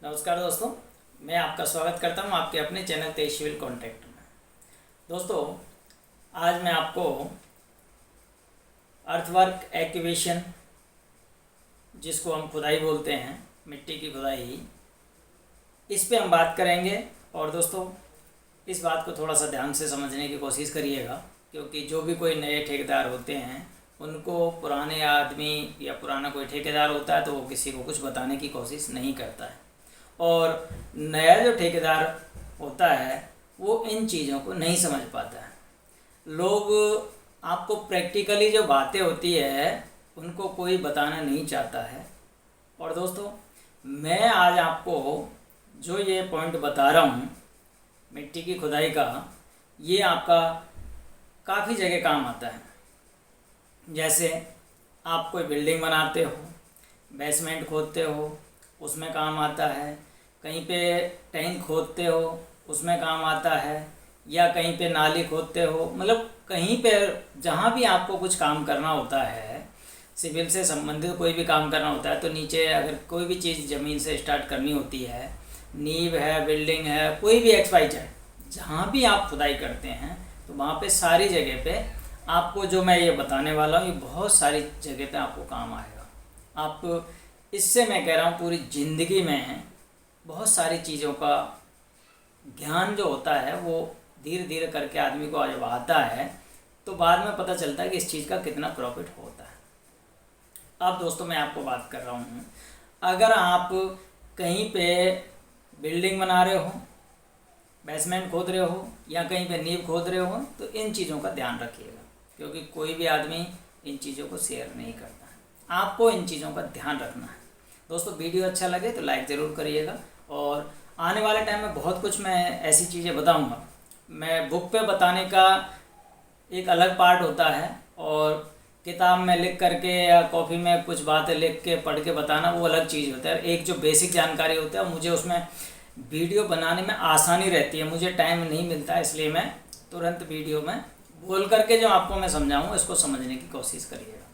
नमस्कार दोस्तों, मैं आपका स्वागत करता हूं आपके अपने चैनल तेज सिविल कॉन्ट्रैक्ट में। दोस्तों, आज मैं आपको अर्थवर्क एक्टिवेशन, जिसको हम खुदाई बोलते हैं, मिट्टी की खुदाई, इस पे हम बात करेंगे। और दोस्तों, इस बात को थोड़ा सा ध्यान से समझने की कोशिश करिएगा, क्योंकि जो भी कोई नए ठेकेदार होते हैं उनको पुराने आदमी या पुराना कोई ठेकेदार होता है तो वो किसी को कुछ बताने की कोशिश नहीं करता है, और नया जो ठेकेदार होता है वो इन चीज़ों को नहीं समझ पाता है। लोग आपको प्रैक्टिकली जो बातें होती है उनको कोई बताना नहीं चाहता है। और दोस्तों, मैं आज आपको जो ये पॉइंट बता रहा हूँ मिट्टी की खुदाई का, ये आपका काफ़ी जगह काम आता है। जैसे आप कोई बिल्डिंग बनाते हो, बेसमेंट खोदते हो, उसमें काम आता है। कहीं पे टैंक खोदते हो, उसमें काम आता है। या कहीं पे नाली खोदते हो, मतलब कहीं पे जहाँ भी आपको कुछ काम करना होता है, सिविल से संबंधित कोई भी काम करना होता है, तो नीचे अगर कोई भी चीज़ ज़मीन से स्टार्ट करनी होती है, नींव है, बिल्डिंग है, कोई भी XYZ, जहाँ भी आप खुदाई करते हैं तो वहाँ पे सारी जगह पे आपको जो मैं ये बताने वाला हूँ, ये बहुत सारी जगह पे आपको काम आएगा। आप इससे मैं कह रहा हूँ पूरी ज़िंदगी में बहुत सारी चीज़ों का ज्ञान जो होता है वो धीरे धीरे करके आदमी को जब आता है तो बाद में पता चलता है कि इस चीज़ का कितना प्रॉफिट होता है। अब दोस्तों, मैं आपको बात कर रहा हूँ, अगर आप कहीं पे बिल्डिंग बना रहे हो, बेसमेंट खोद रहे हो, या कहीं पे नींव खोद रहे हो, तो इन चीज़ों का ध्यान रखिएगा, क्योंकि कोई भी आदमी इन चीज़ों को शेयर नहीं करता है। आपको इन चीज़ों का ध्यान रखना है। दोस्तों, वीडियो अच्छा लगे तो लाइक ज़रूर करिएगा, और आने वाले टाइम में बहुत कुछ मैं ऐसी चीज़ें बताऊंगा। मैं बुक पे बताने का एक अलग पार्ट होता है, और किताब में लिख करके या कॉपी में कुछ बातें लिख के पढ़ के बताना वो अलग चीज़ होता है। एक जो बेसिक जानकारी होता है, मुझे उसमें वीडियो बनाने में आसानी रहती है, मुझे टाइम नहीं मिलता, इसलिए मैं तुरंत वीडियो में बोल करके जो आपको मैं समझाऊँ इसको समझने की कोशिश करिएगा।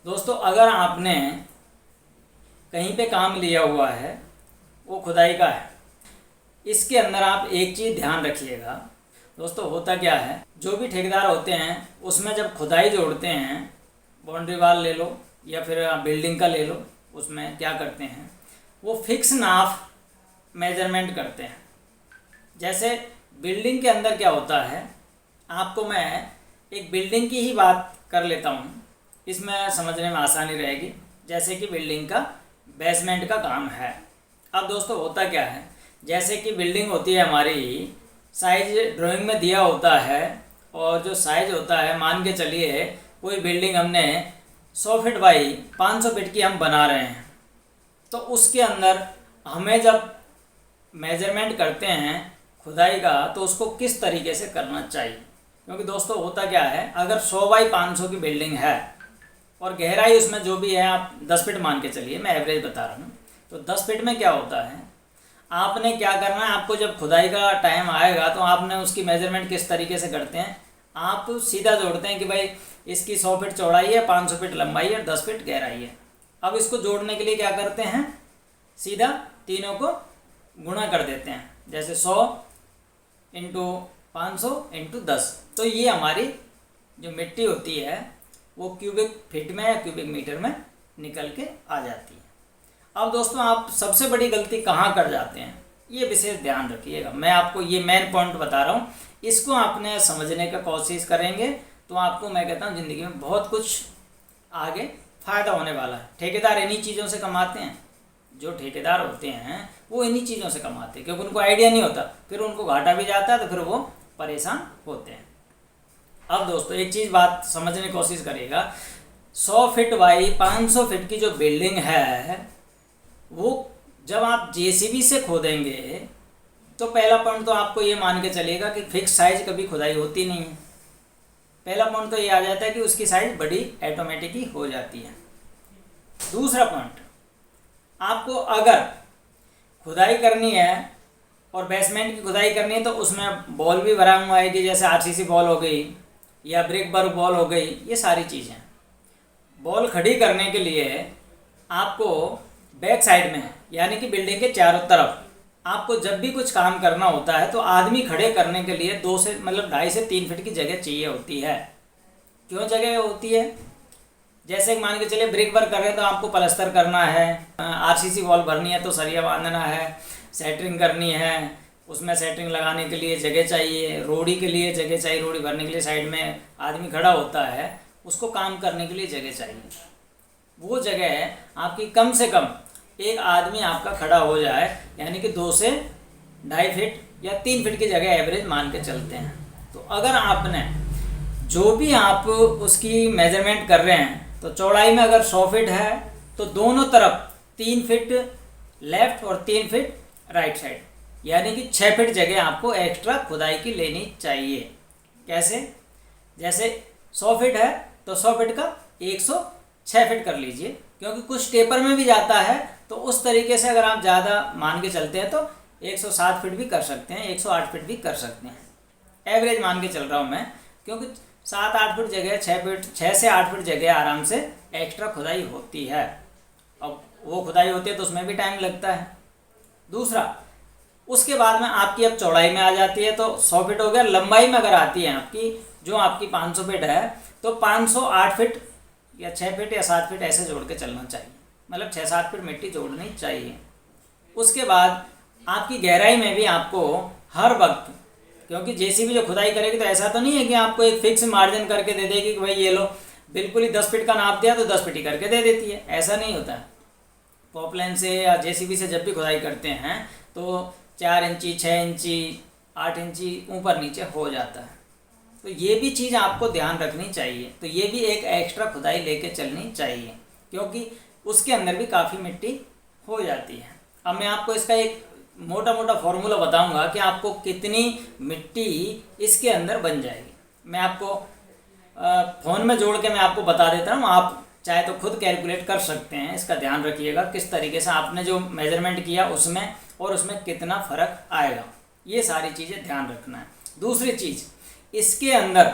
दोस्तों, अगर आपने कहीं पे काम लिया हुआ है, वो खुदाई का है, इसके अंदर आप एक चीज़ ध्यान रखिएगा। दोस्तों, होता क्या है, जो भी ठेकेदार होते हैं उसमें जब खुदाई जोड़ते हैं, बाउंड्री वाल ले लो या फिर बिल्डिंग का ले लो, उसमें क्या करते हैं, वो फिक्स नाफ मेजरमेंट करते हैं। जैसे बिल्डिंग के अंदर क्या होता है, आपको मैं एक बिल्डिंग की ही बात कर लेता हूँ, इसमें समझने में आसानी रहेगी। जैसे कि बिल्डिंग का बेसमेंट का काम है। अब दोस्तों, होता क्या है, जैसे कि बिल्डिंग होती है हमारी, साइज ड्राइंग में दिया होता है, और जो साइज होता है, मान के चलिए कोई बिल्डिंग हमने 100 फीट बाई 500 फीट की हम बना रहे हैं, तो उसके अंदर हमें जब मेजरमेंट करते हैं खुदाई का, तो उसको किस तरीके से करना चाहिए। क्योंकि दोस्तों, होता क्या है, अगर 100 बाई 500 की बिल्डिंग है और गहराई उसमें जो भी है आप 10 फीट मान के चलिए, मैं एवरेज बता रहा हूँ, तो 10 फीट में क्या होता है, आपने क्या करना है, आपको जब खुदाई का टाइम आएगा तो आपने उसकी मेजरमेंट किस तरीके से करते हैं, आप सीधा जोड़ते हैं कि भाई इसकी 100 फीट चौड़ाई है, 500 फीट लंबाई है, 10 फीट गहराई है। अब इसको जोड़ने के लिए क्या करते हैं, सीधा तीनों को गुणा कर देते हैं, जैसे 100 इंटू 500 इंटू 10, तो ये हमारी जो मिट्टी होती है वो क्यूबिक फीट में या क्यूबिक मीटर में निकल के आ जाती है। अब दोस्तों, आप सबसे बड़ी गलती कहाँ कर जाते हैं, ये विशेष ध्यान रखिएगा। मैं आपको ये मेन पॉइंट बता रहा हूँ, इसको आपने समझने का कोशिश करेंगे तो आपको मैं कहता हूँ ज़िंदगी में बहुत कुछ आगे फ़ायदा होने वाला है। ठेकेदार इन्हीं चीज़ों से कमाते हैं, जो ठेकेदार होते हैं वो इन्हीं चीज़ों से कमाते हैं, क्योंकि उनको आइडिया नहीं होता, फिर उनको घाटा भी जाता है तो फिर वो परेशान होते हैं। अब दोस्तों, एक चीज़ बात समझने की कोशिश करिएगा, 100 फीट बाई 500 फीट की जो बिल्डिंग है, वो जब आप JCB से खोदेंगे तो पहला पॉइंट तो आपको ये मान के चलिएगा कि फिक्स साइज कभी खुदाई होती नहीं है। पहला पॉइंट तो ये आ जाता है कि उसकी साइज बड़ी ऑटोमेटिक ही हो जाती है। दूसरा पॉइंट, आपको अगर खुदाई करनी है और बेसमेंट की खुदाई करनी है तो उसमें बॉल भी भरा हुआ आएगी, जैसे RCC बॉल हो गई या ब्रिक बर्फ बॉल हो गई, ये सारी चीज़ें। बॉल खड़ी करने के लिए आपको बैक साइड में है, यानी कि बिल्डिंग के चारों तरफ। आपको जब भी कुछ काम करना होता है तो आदमी खड़े करने के लिए 2 से मतलब 2.5 से 3 फीट की जगह चाहिए होती है। क्यों जगह होती है? जैसे मान के चलिए ब्रिक वर्क कर रहे हैं तो आपको प्लास्टर करना है, आरसीसी वॉल भरनी है तो सरिया बांधना है, सेटरिंग करनी है, उसमें सेटरिंग लगाने के लिए जगह चाहिए, रोड़ी के लिए जगह चाहिए, रोड़ी भरने के लिए साइड में आदमी खड़ा होता है, उसको काम करने के लिए जगह चाहिए। वो जगह आपकी कम से कम एक आदमी आपका खड़ा हो जाए, यानी कि 2 से 2.5 फीट या 3 फीट की जगह एवरेज मान के चलते हैं। तो अगर आपने जो भी आप उसकी मेजरमेंट कर रहे हैं तो चौड़ाई में अगर 100 फीट है तो दोनों तरफ 3 फीट लेफ्ट और 3 फीट राइट साइड, यानी कि 6 फीट जगह आपको एक्स्ट्रा खुदाई की लेनी चाहिए। कैसे? जैसे 100 फीट है तो 100 फीट का 106 फीट कर लीजिए, क्योंकि कुछ टेपर में भी जाता है तो उस तरीके से अगर आप ज़्यादा मान के चलते हैं तो 107 फीट भी कर सकते हैं, 108 फीट भी कर सकते हैं। एवरेज मान के चल रहा हूँ मैं, क्योंकि 7-8 फीट जगह 6 से 8 फीट जगह आराम से एक्स्ट्रा खुदाई होती है। अब वो खुदाई होती है तो उसमें भी टाइम लगता है। दूसरा, उसके बाद में आपकी अब चौड़ाई में आ जाती है तो 100 फीट हो गया। लंबाई में अगर आती है आपकी, जो आपकी 500 फीट है तो 508 फीट या 6 फीट या 7 फीट ऐसे जोड़ के चलना चाहिए, मतलब 6-7 फीट मिट्टी जोड़नी चाहिए। उसके बाद आपकी गहराई में भी आपको हर वक्त, क्योंकि जेसीबी जो खुदाई करेगी तो ऐसा तो नहीं है कि आपको एक फिक्स मार्जिन करके दे देगी कि भाई ये लो, बिल्कुल ही 10 फीट का नाप दिया तो 10 फीट ही करके दे देती है, ऐसा नहीं होता है। पॉपलाइन से या जेसीबी से जब भी खुदाई करते हैं तो 4 इंची 6 इंची 8 इंची ऊपर नीचे हो जाता है। तो ये भी चीज़ आपको ध्यान रखनी चाहिए। तो ये भी एक एक्स्ट्रा खुदाई लेके चलनी चाहिए, क्योंकि उसके अंदर भी काफ़ी मिट्टी हो जाती है। अब मैं आपको इसका एक मोटा मोटा फॉर्मूला बताऊंगा कि आपको कितनी मिट्टी इसके अंदर बन जाएगी। मैं आपको फ़ोन में जोड़ के मैं आपको बता देता हूँ, आप चाहे तो खुद कैलकुलेट कर सकते हैं। इसका ध्यान रखिएगा किस तरीके से आपने जो मेजरमेंट किया उसमें और उसमें कितना फ़र्क आएगा, ये सारी चीज़ें ध्यान रखना है। दूसरी चीज़, इसके अंदर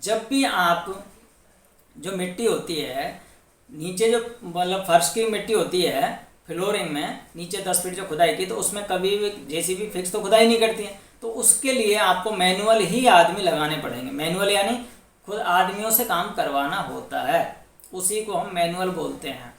जब भी आप जो मिट्टी होती है नीचे, जो मतलब फर्श की मिट्टी होती है फ्लोरिंग में नीचे 10 फीट जो खुदाई की, तो उसमें कभी भी जेसीबी फिक्स तो खुदाई नहीं करती है, तो उसके लिए आपको मैनुअल ही आदमी लगाने पड़ेंगे। मैनुअल यानी खुद आदमियों से काम करवाना होता है, उसी को हम मैनुअल बोलते हैं।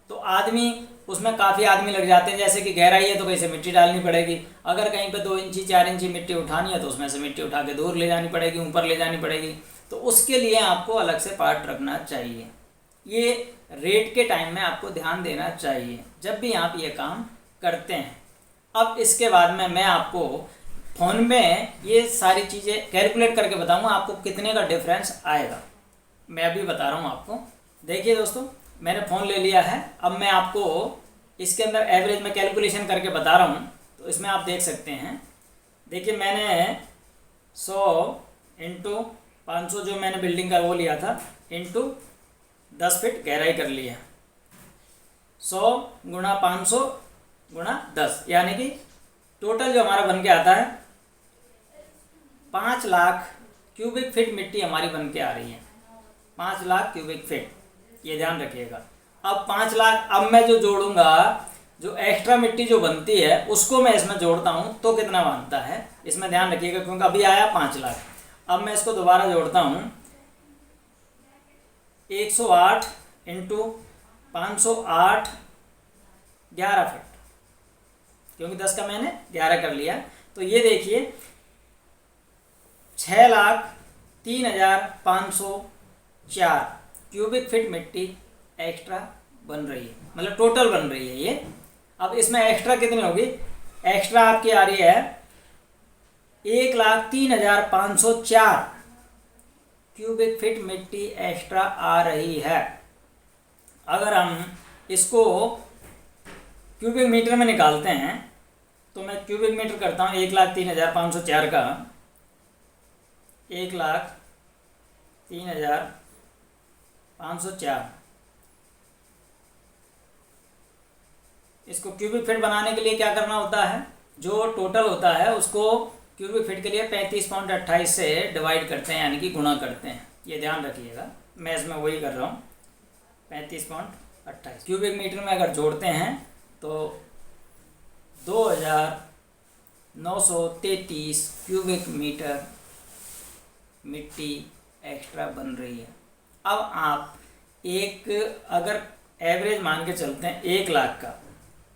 तो आदमी उसमें काफ़ी आदमी लग जाते हैं। जैसे कि गहराई है तो कहीं से मिट्टी डालनी पड़ेगी, अगर कहीं पे 2 इंची 4 इंची मिट्टी उठानी है तो उसमें से मिट्टी उठा के दूर ले जानी पड़ेगी, ऊपर ले जानी पड़ेगी। तो उसके लिए आपको अलग से पार्ट रखना चाहिए। ये रेट के टाइम में आपको ध्यान देना चाहिए जब भी आप ये काम करते हैं। अब इसके बाद में मैं आपको फ़ोन में ये सारी चीज़ें कैलकुलेट करके बताऊंगा आपको कितने का डिफरेंस आएगा। मैं अभी बता रहा हूँ आपको। देखिए दोस्तों, मैंने फ़ोन ले लिया है। अब मैं आपको इसके अंदर एवरेज में कैलकुलेशन करके बता रहा हूँ, तो इसमें आप देख सकते हैं। देखिए, मैंने 100 इंटू 500 जो मैंने बिल्डिंग का वो लिया था इंटू 10 फीट गहराई कर लिया। 100 गुणा 500 गुणा 10, यानी कि टोटल जो हमारा बन के आता है 5 लाख क्यूबिक फीट मिट्टी हमारी बन के आ रही है। 5 लाख क्यूबिक फीट, ये ध्यान रखिएगा। अब 5 लाख, अब मैं जो जोड़ूंगा, जो एक्स्ट्रा मिट्टी जो बनती है उसको मैं इसमें जोड़ता हूँ तो कितना बनता है, इसमें ध्यान रखिएगा, क्योंकि अभी आया 5 लाख। अब मैं इसको दोबारा जोड़ता हूँ, 108 इंटू 508 11 फीट, क्योंकि 10 का मैंने 11 कर लिया। तो ये देखिए 6,03,504 क्यूबिक फीट मिट्टी एक्स्ट्रा बन रही है, मतलब टोटल बन रही है ये। अब इसमें एक्स्ट्रा कितनी होगी? एक्स्ट्रा आपकी आ रही है 1,03,504 क्यूबिक फीट मिट्टी एक्स्ट्रा आ रही है। अगर हम इसको क्यूबिक मीटर में निकालते हैं तो मैं क्यूबिक मीटर करता हूँ 1,03,504 का 1,03,504। इसको क्यूबिक फीट बनाने के लिए क्या करना होता है, जो टोटल होता है उसको क्यूबिक फीट के लिए 35.28 से डिवाइड करते हैं, यानी कि गुणा करते हैं। ये ध्यान रखिएगा, मैं इसमें वही कर रहा हूँ। 35.28 क्यूबिक मीटर में अगर जोड़ते हैं तो 2933 क्यूबिक मीटर मिट्टी एक्स्ट्रा बन रही है। अब आप अगर एवरेज मान के चलते हैं 1 लाख का,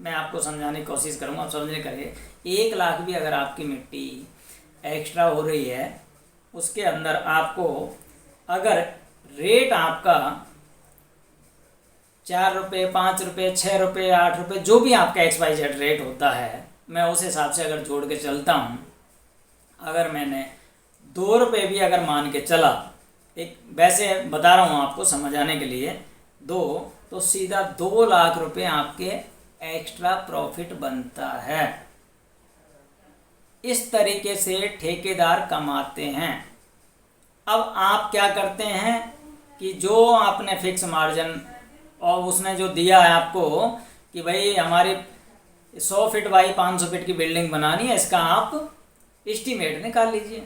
मैं आपको समझाने की कोशिश करूँगा, आप समझने करिए। 1 लाख भी अगर आपकी मिट्टी एक्स्ट्रा हो रही है, उसके अंदर आपको अगर रेट आपका 4 रुपये, 5 रुपये, 6 रुपये, 8 रुपये, जो भी आपका XYZ रेट होता है, मैं उस हिसाब से अगर जोड़ के चलता हूँ। अगर मैंने 2 रुपये भी अगर मान के चला, एक वैसे बता रहा हूँ आपको समझाने के लिए, तो सीधा 2 लाख रुपए आपके एक्स्ट्रा प्रॉफिट बनता है। इस तरीके से ठेकेदार कमाते हैं। अब आप क्या करते हैं कि जो आपने फिक्स मार्जिन और उसने जो दिया है आपको कि भाई हमारी 100 फीट बाई 500 फीट की बिल्डिंग बनानी है, इसका आप एस्टीमेट निकाल लीजिए।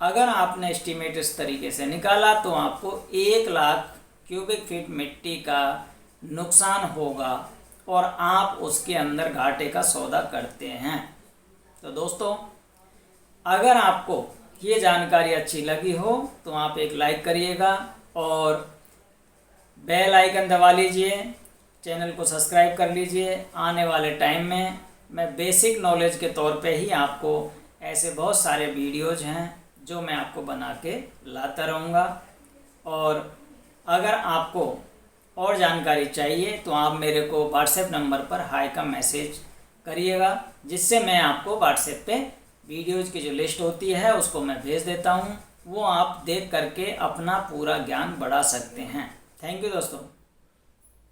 अगर आपने एस्टीमेट इस तरीके से निकाला तो आपको 1 लाख क्यूबिक फीट मिट्टी का नुकसान होगा और आप उसके अंदर घाटे का सौदा करते हैं। तो दोस्तों, अगर आपको ये जानकारी अच्छी लगी हो तो आप एक लाइक करिएगा और बेल आइकन दबा लीजिए, चैनल को सब्सक्राइब कर लीजिए। आने वाले टाइम में मैं बेसिक नॉलेज के तौर पे ही आपको ऐसे बहुत सारे वीडियोज़ हैं जो मैं आपको बना के लाता रहूँगा। और अगर आपको और जानकारी चाहिए तो आप मेरे को व्हाट्सएप नंबर पर हाई का मैसेज करिएगा, जिससे मैं आपको व्हाट्सएप पे वीडियोज़ की जो लिस्ट होती है उसको मैं भेज देता हूँ। वो आप देख करके अपना पूरा ज्ञान बढ़ा सकते हैं। थैंक यू दोस्तों।